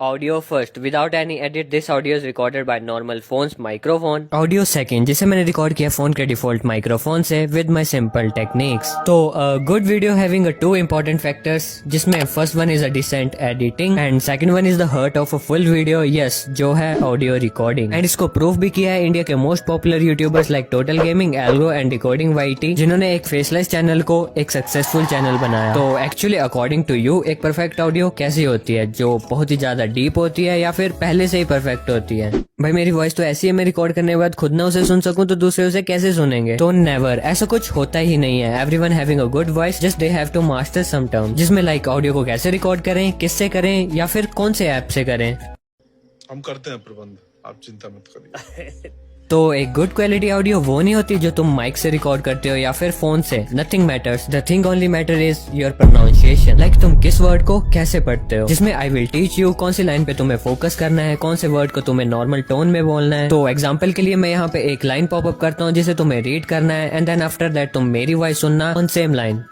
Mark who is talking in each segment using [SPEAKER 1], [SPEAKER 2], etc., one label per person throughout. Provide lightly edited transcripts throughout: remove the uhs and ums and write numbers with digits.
[SPEAKER 1] Audio first, without any edit, this audio is recorded by normal phone's microphone. Audio second, जिसे मैंने record किया phone के default microphone से with my simple techniques. तो good video having a two important factors, जिसमें first one is a decent editing and second one is the heart of a full video. Yes, जो है audio recording. And इसको proof भी किया है India के most popular YouTubers like Total Gaming, Algo and Decoding YT, जिन्होंने एक faceless channel को एक सक्सेसफुल चैनल बनाया. तो एक्चुअली अकॉर्डिंग टू यू एक परफेक्ट ऑडियो कैसी होती है, जो बहुत ही ज्यादा डीप होती है या फिर पहले से ही परफेक्ट होती है? भाई मेरी वॉइस तो ऐसी है, मैं रिकॉर्ड करने के बाद खुद ना उसे सुन सकूं तो दूसरे उसे कैसे सुनेंगे? तो नेवर, ऐसा कुछ होता ही नहीं है. Everyone having a good voice, just they have to master some term, जिसमें लाइक ऑडियो को कैसे रिकॉर्ड करें, किससे करें या फिर कौन से ऐप से करें.
[SPEAKER 2] हम करते हैं प्रबंध, आप चिंता मत करिए.
[SPEAKER 1] तो एक गुड क्वालिटी ऑडियो वो नहीं होती जो तुम माइक से रिकॉर्ड करते हो या फिर फोन से. Nothing matters, the thing only matter is your pronunciation. Like तुम किस वर्ड को कैसे पढ़ते हो, जिसमें आई विल टीच यू कौन सी लाइन पे तुम्हें फोकस करना है, कौन से वर्ड को तुम्हें नॉर्मल टोन में बोलना है. तो एग्जाम्पल के लिए मैं यहाँ पे एक लाइन पॉप अप करता हूँ जिसे तुम्हें रीड करना है एंड देन आफ्टर दैट तुम मेरी वॉइस सुनना ऑन सेम लाइन.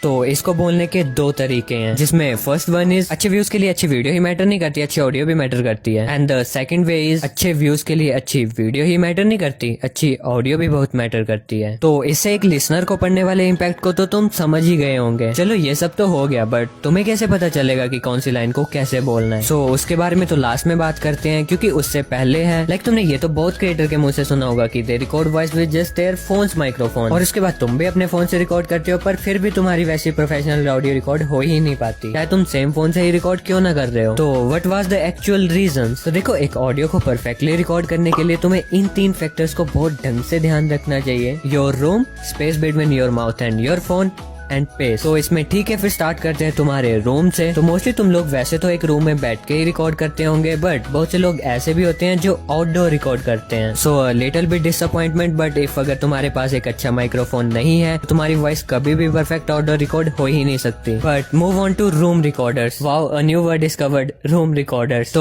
[SPEAKER 1] तो इसको बोलने के दो तरीके हैं, जिसमें फर्स्ट वन इज अच्छे व्यूज के लिए अच्छी वीडियो ही मैटर नहीं करती, अच्छी ऑडियो भी मैटर करती है. And the second way is अच्छे व्यूज के लिए अच्छी वीडियो ही मैटर नहीं करती, अच्छी ऑडियो भी बहुत मैटर करती है. तो इससे एक लिसनर को पड़ने वाले इम्पैक्ट को तो तुम समझ ही गए होंगे. चलो ये सब तो हो गया, बट तुम्हें कैसे पता चलेगा कि कौन सी लाइन को कैसे बोलना है? सो उसके बारे में तो लास्ट में बात करते हैं, क्योंकि उससे पहले है लाइक तुमने ये तो बहुत क्रिएटर के मुंह से सुना होगा कि they record voice with just their phones microphone, और उसके बाद तुम भी अपने फोन से रिकॉर्ड करते हो, पर फिर भी तुम्हारी वैसी प्रोफेशनल ऑडियो रिकॉर्ड हो ही नहीं पाती. चाहे तुम सेम फोन से ही रिकॉर्ड क्यों ना कर रहे हो. तो what was the actual reason? तो देखो, एक ऑडियो को परफेक्टली रिकॉर्ड करने के लिए तुम्हें इन तीन फैक्टर्स को बहुत ढंग से ध्यान रखना चाहिए. Your room, space between your mouth and your phone and pace. तो इसमें ठीक है, फिर स्टार्ट करते हैं तुम्हारे रूम से. तो मोस्टली तुम लोग वैसे तो एक रूम में बैठ के ही रिकॉर्ड करते होंगे, बट बहुत से लोग ऐसे भी होते हैं जो आउटडोर रिकॉर्ड करते हैं. So little bit disappointment, but if अगर तुम्हारे पास एक अच्छा माइक्रोफोन नहीं है तो तुम्हारी वॉइस कभी भी परफेक्ट आउटडोर रिकॉर्ड हो ही नहीं सकती. But move on to room recorders. Wow, a new word discovered, room recorders.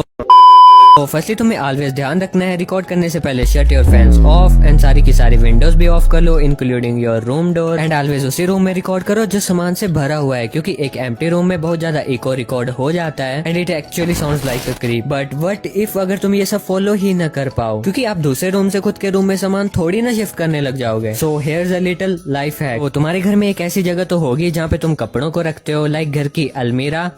[SPEAKER 1] तो फर्स्टली तुम्हें ऑलवेज ध्यान रखना है, रिकॉर्ड करने से पहले shut your fans off and सारी की सारी विंडोज भी ऑफ कर लो, including your room door. And always उसी रूम में रिकॉर्ड करो जो सामान से भरा हुआ है, क्योंकि एक एम्प्टी रूम में बहुत ज्यादा इको रिकॉर्ड हो जाता है and it actually sounds like a creep. But what if अगर तुम ये सब फॉलो ही न कर पाओ, क्योंकि आप दूसरे रूम से खुद के रूम में सामान थोड़ी ना शिफ्ट करने लग जाओगे. So here's a little life hack. तो तुम्हारे घर में एक ऐसी जगह तो होगी जहाँ पे तुम कपड़ों को रखते हो, लाइक घर की अलमीरा.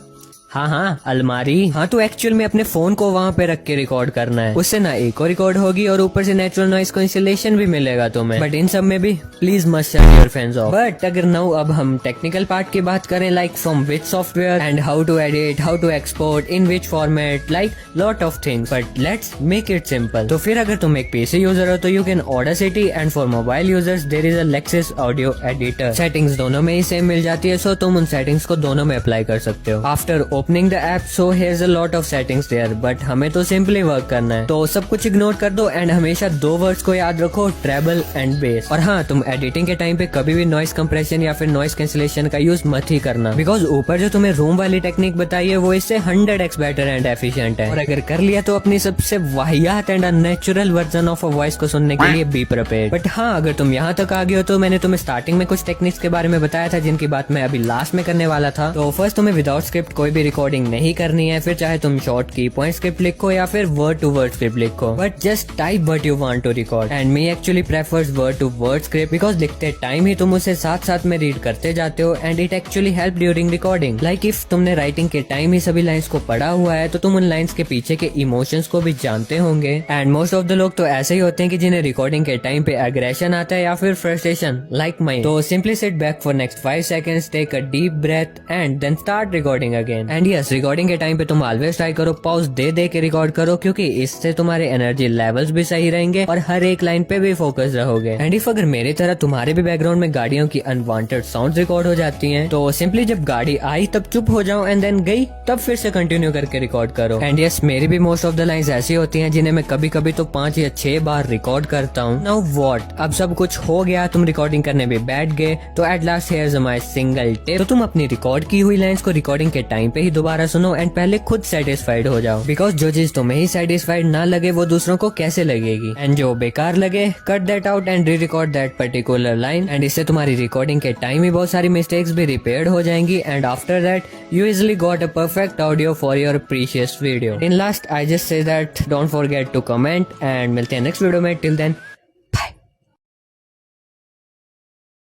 [SPEAKER 1] हाँ, अलमारी. हाँ, तो एक्चुअल में अपने फोन को वहाँ पे रख के रिकॉर्ड करना है. उससे ना इको रिकॉर्ड होगी और ऊपर से नेचुरल नॉइस कैंसिलेशन भी मिलेगा तुम्हें. बट इन सब में भी please must shut your fans off. But अगर नाउ अब हम टेक्निकल पार्ट की बात करें, like from which software and how to edit, how to export, in which format, like lot of things. But let's make it simple. तो फिर अगर तुम एक पीसी यूजर हो तो you can Audacity, and for mobile users there is a Lexis audio editor. Settings दोनों में ही same मिल जाती है, सो तुम उन सेटिंग्स को दोनों में अप्लाई कर सकते हो. After opening the app, so here's a lot of settings there, but हमें तो सिंपली वर्क करना है. तो सब कुछ इग्नोर कर दो एंड हमेशा दो वर्ड्स को याद रखो, ट्रेबल एंड बेस. और हाँ, तुम एडिटिंग के टाइम पे कभी भी नॉइस कंप्रेशन या फिर नॉइस कैंसिलेशन का यूज मत ही करना, बिकॉज ऊपर जो तुम्हें रूम वाली टेक्निक बताई है वो इससे 100x बेटर एंड एफिशिएंट है. और अगर कर लिया तो अपनी सबसे वाहियात and unnatural version of a voice को सुनने के लिए बी प्रिपेयर्ड. बट हाँ, अगर तुम यहाँ तक आ गए हो तो मैंने तुम्हें स्टार्टिंग में कुछ टेक्निक्स के बारे में बताया था जिनकी बात मैं अभी लास्ट में करने वाला था. तो फर्स्ट, तुम्हें विदाउट स्क्रिप्ट कोई भी रिकॉर्डिंग नहीं करनी है, फिर चाहे तुम शॉर्ट की पॉइंट स्क्रिप्ट लिखो या फिर वर्ड टू वर्ड स्क्रिप्ट लिखो, but just type what you want to record. And me actually prefers word to word script, because लिखते टाइम ही तुम उसे साथ साथ में रीड करते जाते हो and it actually help during recording. Like if तुमने राइटिंग के टाइम ही सभी लाइंस को पढ़ा हुआ है तो तुम उन लाइंस के पीछे के इमोशंस को भी जानते होंगे. एंड मोस्ट ऑफ द लोग तो ऐसे ही होते हैं कि जिन्हें रिकॉर्डिंग के टाइम पे एग्रेशन आता है या फिर frustration, like mine. So simply sit back for next 5 seconds, take a deep breath and then start recording again. And yes, recording के टाइम पे तुम ऑलवेज ट्राई करो पॉज दे के रिकॉर्ड करो, क्योंकि इससे तुम्हारे एनर्जी लेवल्स भी सही रहेंगे और हर एक लाइन पे भी फोकस रहोगे. एंड इफ अगर मेरी तरह तुम्हारे भी बैकग्राउंड में गाड़ियों की अनवांटेड साउंड्स रिकॉर्ड हो जाती हैं, तो सिंपली जब गाड़ी आई तब चुप हो जाओ एंड देन गई तब फिर से कंटिन्यू करके रिकॉर्ड करो. एंड यस, मेरी भी मोस्ट ऑफ द लाइंस ऐसी होती हैं जिन्हें मैं कभी कभी तो 5 या 6 बार रिकॉर्ड करता हूँ. नाउ व्हाट, अब सब कुछ हो गया, तुम रिकॉर्डिंग करने भी बैठ गए, तो at last here's my single tip. तो तुम अपनी रिकॉर्ड की हुई लाइंस को रिकॉर्डिंग के टाइम पे ही दोबारा सुनो एंड पहले खुद सेटिस्फाइड हो जाओ, बिकॉज जो चीज तुम्हें ही सेटिस्फाइड ना लगे वो दूसरों को कैसे लगेगी। एंड जो बेकार लगे cut that out and re record that particular line, and इससे तुम्हारी रिकॉर्डिंग के टाइम ही बहुत सारी मिस्टेक्स भी रिपेयर्ड हो जाएंगी। And after that you easily got a perfect audio for your precious video. In last I just say that don't forget to comment and मिलते हैं नेक्स्ट वीडियो में। Till then